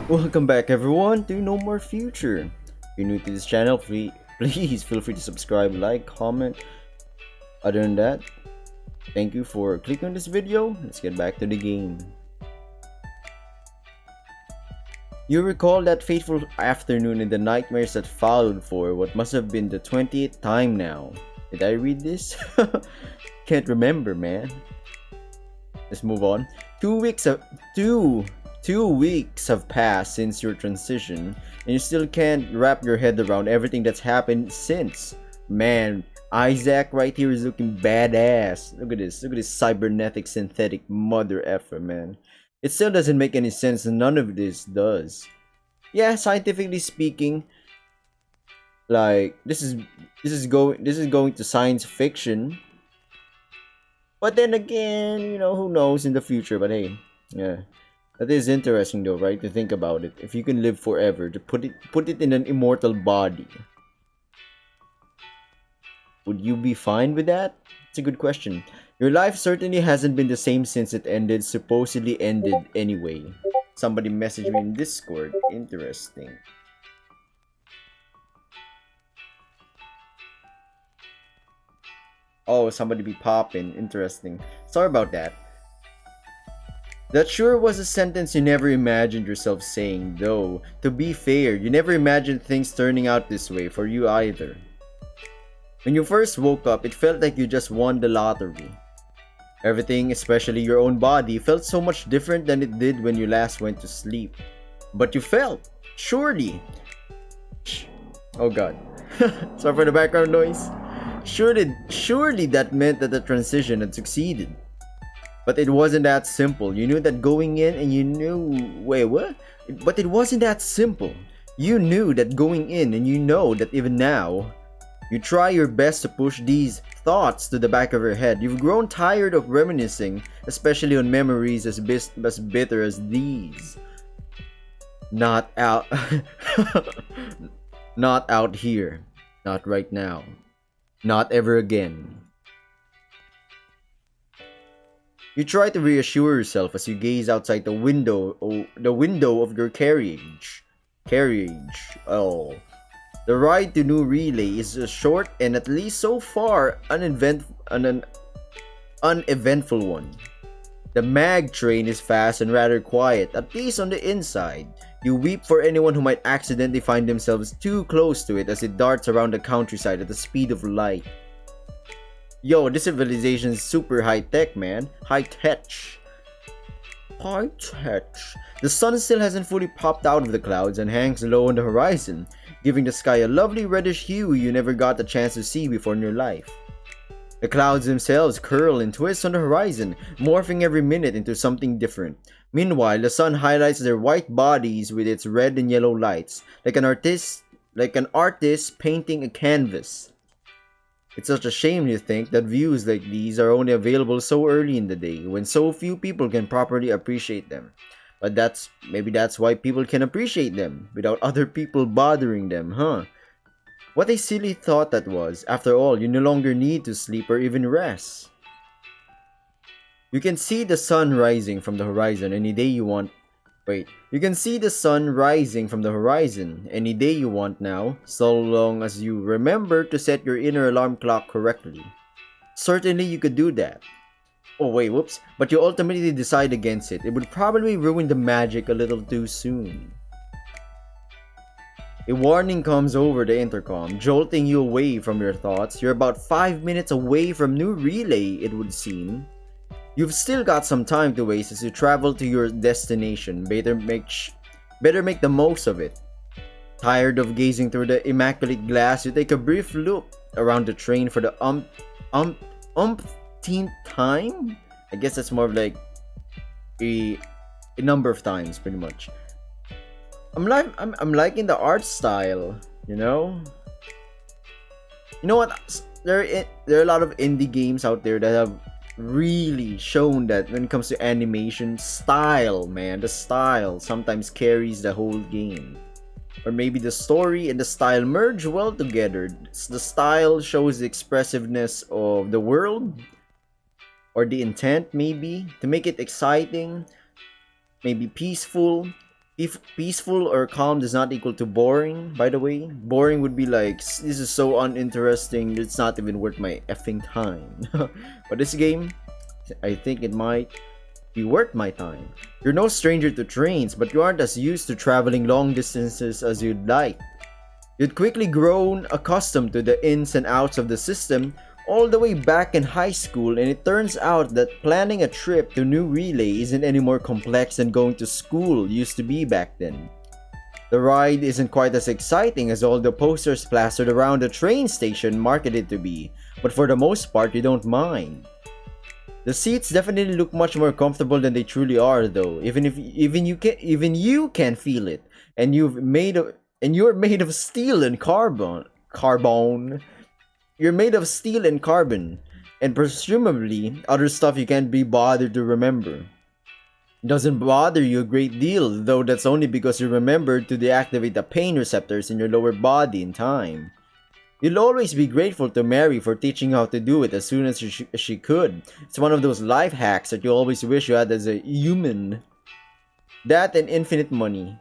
Welcome back everyone to No More Future. If you're new to this channel, please feel free to subscribe, like, comment. Other than that, thank you for clicking on this video. Let's get back to the game. You recall that fateful afternoon and the nightmares that followed for what must have been the 20th time now. Did I read this? Can't remember, man. Let's move on. 2 weeks of 2 weeks have passed since your transition, and you still can't wrap your head around everything that's happened since. Man, Isaac right here is looking badass. Look at this. Look at this cybernetic synthetic mother effer, man. It still doesn't make any sense. None of this does. Yeah, scientifically speaking, like this is going to science fiction. But then again, who knows in the future? But hey, yeah. That is interesting though, right? To think about it. If you can live forever, to put it in an immortal body, would you be fine with that? It's a good question. Your life certainly hasn't been the same since it ended, supposedly ended anyway. Somebody messaged me in Discord. Interesting. Oh, somebody be popping. Interesting. Sorry about that. That sure was a sentence you never imagined yourself saying, though. To be fair, you never imagined things turning out this way for you either. When you first woke up, it felt like you just won the lottery. Everything, especially your own body, felt so much different than it did when you last went to sleep. But you felt, surely. Oh god. Sorry for the background noise. Surely that meant that the transition had succeeded. But it wasn't that simple. You knew that going in and you knew... Wait, what? But it wasn't that simple. You knew that going in and you know that even now, you try your best to push these thoughts to the back of your head. You've grown tired of reminiscing, especially on memories as bitter as these. Not out... Not out here. Not right now. Not ever again. You try to reassure yourself as you gaze outside the window of your carriage. Oh. The ride to New Relay is a short and at least so far an uneventful one. The mag train is fast and rather quiet, at least on the inside. You weep for anyone who might accidentally find themselves too close to it as it darts around the countryside at the speed of light. Yo, this civilization is super high-tech, man. High-tech. High-tech. The sun still hasn't fully popped out of the clouds and hangs low on the horizon, giving the sky a lovely reddish hue you never got the chance to see before in your life. The clouds themselves curl and twist on the horizon, morphing every minute into something different. Meanwhile, the sun highlights their white bodies with its red and yellow lights, like an artist painting a canvas. It's such a shame to think that views like these are only available so early in the day, when so few people can properly appreciate them. But maybe that's why people can appreciate them, without other people bothering them, huh? What a silly thought that was. After all, you no longer need to sleep or even rest. You can see the sun rising from the horizon any day you want. You can see the sun rising from the horizon any day you want now, so long as you remember to set your inner alarm clock correctly. Certainly you could do that. Oh wait, whoops, but you ultimately decide against it. It would probably ruin the magic a little too soon. A warning comes over the intercom, jolting you away from your thoughts. You're about 5 minutes away from New Relay, it would seem. You've still got some time to waste as you travel to your destination. Better make the most of it. Tired of gazing through the immaculate glass, you take a brief look around the train for the umpteenth time? I guess that's more of like a number of times, pretty much. I'm liking the art style, you know? You know what? There are a lot of indie games out there that have really shown that when it comes to animation, style, man, the style sometimes carries the whole game. Or maybe the story and the style merge well together. The style shows the expressiveness of the world, or the intent maybe, to make it exciting, maybe peaceful, If peaceful or calm does not equal to boring, by the way, boring would be like, this is so uninteresting, it's not even worth my effing time. But this game, I think it might be worth my time. You're no stranger to trains, but you aren't as used to traveling long distances as you'd like. You'd quickly grown accustomed to the ins and outs of the system all the way back in high school, and it turns out that planning a trip to New Relay isn't any more complex than going to school used to be back then. The ride isn't quite as exciting as all the posters plastered around the train station marketed to be, but for the most part you don't mind. The seats definitely look much more comfortable than they truly are though, even you can feel it, and you're made of steel and carbon. You're made of steel and carbon, and presumably other stuff you can't be bothered to remember. It doesn't bother you a great deal, though that's only because you remembered to deactivate the pain receptors in your lower body in time. You'll always be grateful to Mary for teaching you how to do it as soon as she could. It's one of those life hacks that you always wish you had as a human. That and infinite money.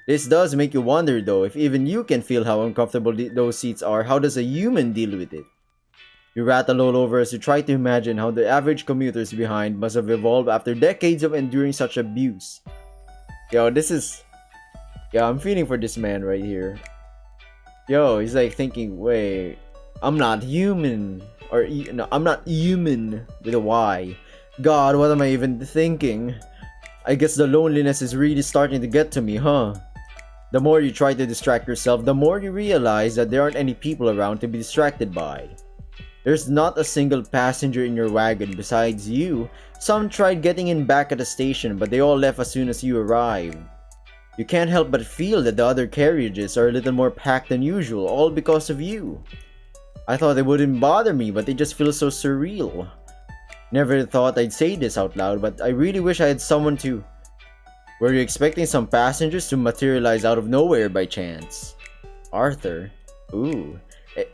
This does make you wonder though, if even you can feel how uncomfortable those seats are, how does a human deal with it? You rattle all over as you try to imagine how the average commuters behind must have evolved after decades of enduring such abuse. Yo, I'm feeling for this man right here. Yo, he's like thinking, wait, I'm not human. No, I'm not human with a Y. God, what am I even thinking? I guess the loneliness is really starting to get to me, huh? The more you try to distract yourself, the more you realize that there aren't any people around to be distracted by. There's not a single passenger in your wagon besides you. Some tried getting in back at the station, but they all left as soon as you arrived. You can't help but feel that the other carriages are a little more packed than usual, all because of you. I thought they wouldn't bother me, but they just feel so surreal. Never thought I'd say this out loud, but I really wish I had someone to... Were you expecting some passengers to materialize out of nowhere by chance? Arthur? Ooh.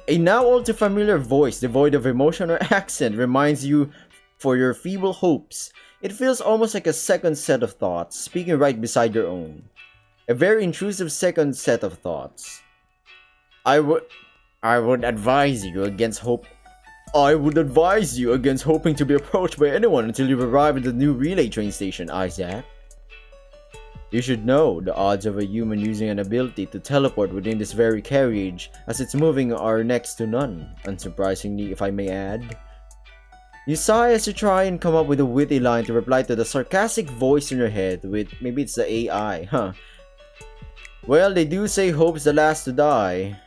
A now all too familiar voice devoid of emotion or accent reminds you for your feeble hopes. It feels almost like a second set of thoughts, speaking right beside your own. A very intrusive second set of thoughts. I would advise you against hoping to be approached by anyone until you arrive at the new relay train station, Isaac. You should know the odds of a human using an ability to teleport within this very carriage as it's moving are next to none, unsurprisingly if I may add. You sigh as you try and come up with a witty line to reply to the sarcastic voice in your head with, maybe it's the AI, huh? Well, they do say hope's the last to die.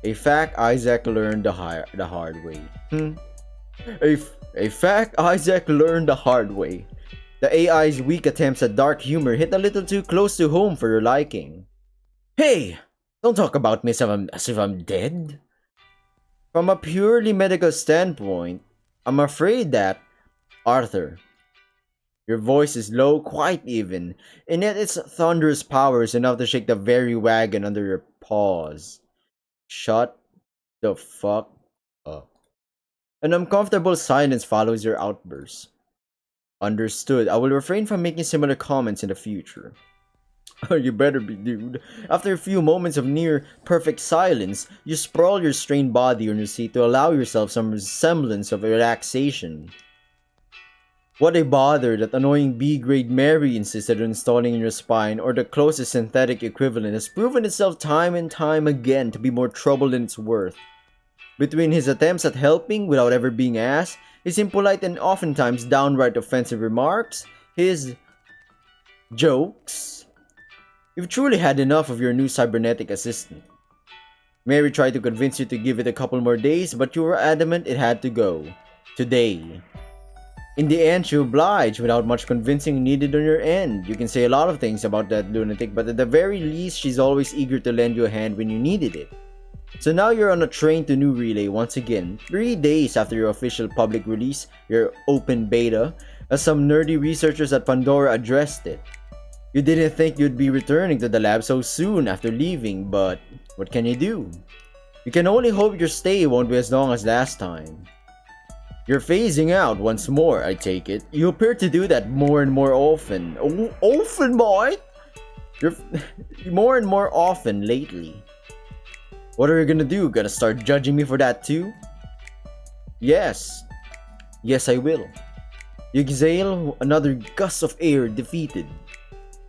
A fact Isaac learned the hard way. A fact Isaac learned the hard way. The AI's weak attempts at dark humor hit a little too close to home for your liking. Hey! Don't talk about me as if I'm dead. From a purely medical standpoint, I'm afraid that... Arthur. Your voice is low, quite even, and yet its thunderous power is enough to shake the very wagon under your paws. Shut the fuck up. An uncomfortable silence follows your outburst. Understood. I will refrain from making similar comments in the future. You better be, dude. After a few moments of near perfect silence, you sprawl your strained body on your seat to allow yourself some semblance of relaxation. What a bother that annoying B-grade Mary insisted on installing in your spine, or the closest synthetic equivalent, has proven itself time and time again to be more trouble than it's worth. Between his attempts at helping without ever being asked, his impolite and oftentimes downright offensive remarks, his jokes, you've truly had enough of your new cybernetic assistant. Mary tried to convince you to give it a couple more days, but you were adamant it had to go. Today. In the end, she obliged without much convincing needed on your end. You can say a lot of things about that lunatic, but at the very least, she's always eager to lend you a hand when you needed it. So now you're on a train to New Relay once again, 3 days after your official public release, your open beta, as some nerdy researchers at Pandora addressed it. You didn't think you'd be returning to the lab so soon after leaving, but what can you do? You can only hope your stay won't be as long as last time. You're phasing out once more, I take it. You appear to do that more and more often. Often, boy? You're more and more often lately. What are you gonna do? Gonna start judging me for that too? Yes. Yes, I will. You exhale, another gust of air defeated.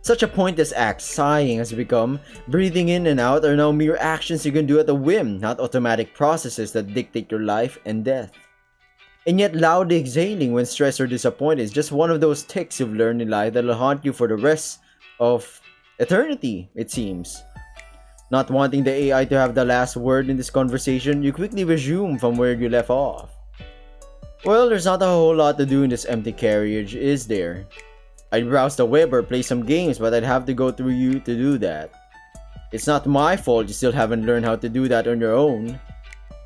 Such a pointless act sighing has become. Breathing in and out are now mere actions you can do at a whim, not automatic processes that dictate your life and death. And yet loudly exhaling when stressed or disappointed is just one of those tics you've learned in life that'll haunt you for the rest of eternity, it seems. Not wanting the AI to have the last word in this conversation, you quickly resume from where you left off. Well, there's not a whole lot to do in this empty carriage, is there? I'd browse the web or play some games, but I'd have to go through you to do that. It's not my fault you still haven't learned how to do that on your own.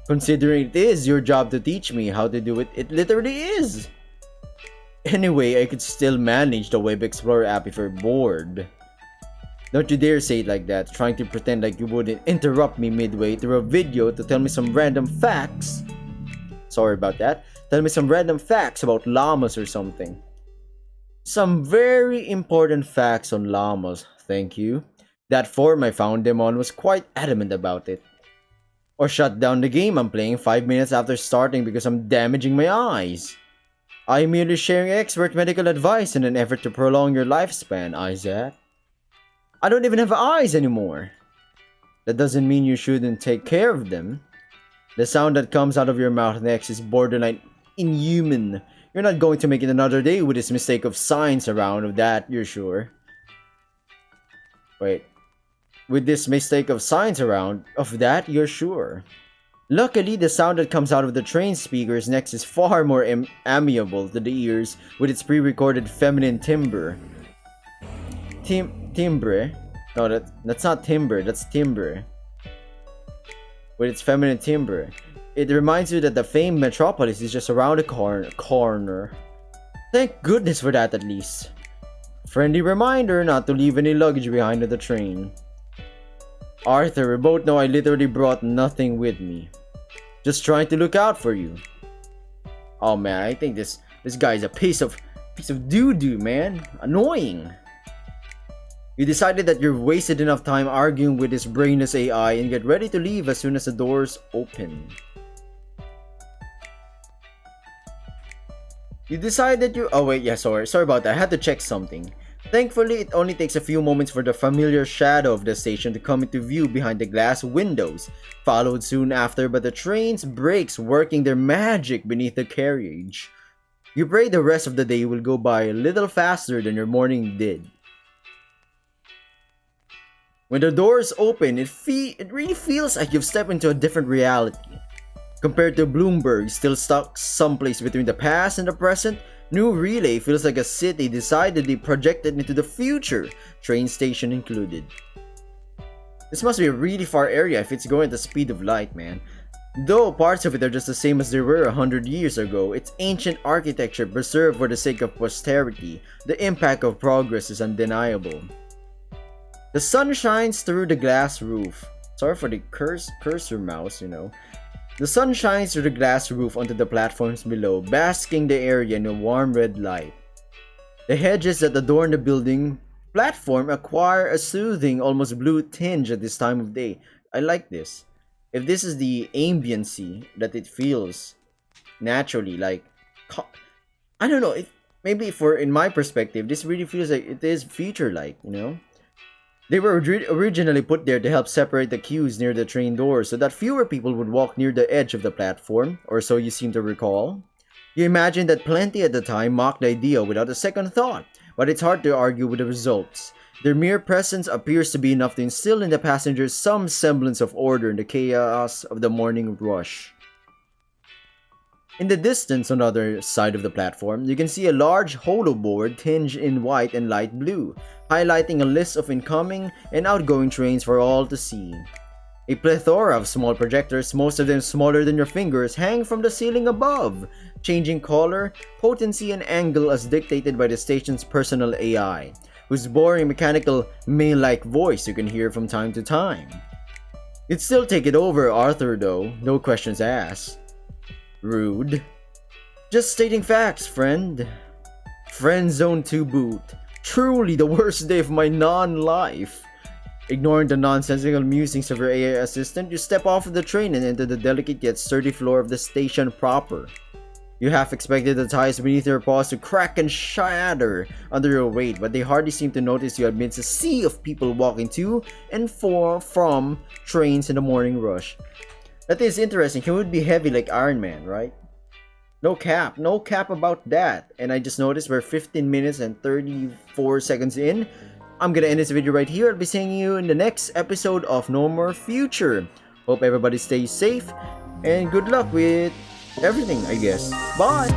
Considering it is your job to teach me how to do it, it literally is! Anyway, I could still manage the Web Explorer app if you're bored. Don't you dare say it like that, trying to pretend like you wouldn't interrupt me midway through a video to tell me some random facts. Sorry about that. Tell me some random facts about llamas or something. Some very important facts on llamas, thank you. That forum I found them on was quite adamant about it. Or shut down the game I'm playing 5 minutes after starting because I'm damaging my eyes. I'm merely sharing expert medical advice in an effort to prolong your lifespan, Isaac. I don't even have eyes anymore. That doesn't mean you shouldn't take care of them. The sound that comes out of your mouth next is borderline inhuman. You're not going to make it another day with this mistake of signs around, of that you're sure. Wait. With this mistake of signs around, of that you're sure. Luckily, the sound that comes out of the train speakers next is far more amiable to the ears with its pre-recorded feminine timbre. Timbre? No, that's not timbre, that's timbre. With its feminine timbre. It reminds you that the famed metropolis is just around the corner. Thank goodness for that at least. Friendly reminder not to leave any luggage behind on the train. Arthur, we both know I literally brought nothing with me. Just trying to look out for you. Oh man, I think this guy is a piece of doo-doo, man. Annoying. You decided that you've wasted enough time arguing with this brainless AI and get ready to leave as soon as the doors open. You decide that you... Oh wait, yeah, sorry about that. I had to check something. Thankfully, it only takes a few moments for the familiar shadow of the station to come into view behind the glass windows, followed soon after by the train's brakes working their magic beneath the carriage. You pray the rest of the day will go by a little faster than your morning did. When the doors open, it really feels like you've stepped into a different reality. Compared to Bloomberg, still stuck someplace between the past and the present, New Relay feels like a city decidedly projected into the future, train station included. This must be a really far area if it's going at the speed of light, man. Though parts of it are just the same as they were 100 years ago, its ancient architecture preserved for the sake of posterity, the impact of progress is undeniable. The sun shines through the glass roof. Sorry for the cursor mouse, you know. The sun shines through the glass roof onto the platforms below, basking the area in a warm red light. The hedges that adorn the building platform acquire a soothing, almost blue tinge at this time of day. I like this. If this is the ambiency that it feels naturally, like... I don't know, maybe in my perspective, this really feels like it is future-like, you know? They were originally put there to help separate the queues near the train doors so that fewer people would walk near the edge of the platform, or so you seem to recall. You imagine that plenty at the time mocked the idea without a second thought, but it's hard to argue with the results. Their mere presence appears to be enough to instill in the passengers some semblance of order in the chaos of the morning rush. In the distance on the other side of the platform, you can see a large holo board tinged in white and light blue, highlighting a list of incoming and outgoing trains for all to see. A plethora of small projectors, most of them smaller than your fingers, hang from the ceiling above, changing color, potency, and angle as dictated by the station's personal AI, whose boring mechanical male-like voice you can hear from time to time. You'd still take it over Arthur though, no questions asked. Rude. Just stating facts, friend. Friend zone to boot. Truly the worst day of my non-life. Ignoring the nonsensical musings of your AI assistant, you step off of the train and enter the delicate yet sturdy floor of the station proper. You half expected the tires beneath your paws to crack and shatter under your weight, but they hardly seem to notice you amidst a sea of people walking to and from trains in the morning rush. That is interesting. He would be heavy like Iron Man, right? No cap about that. And I just noticed we're 15 minutes and 34 seconds in. I'm gonna end this video right here. I'll be seeing you in the next episode of No More Future. Hope everybody stays safe and good luck with everything, I guess. Bye!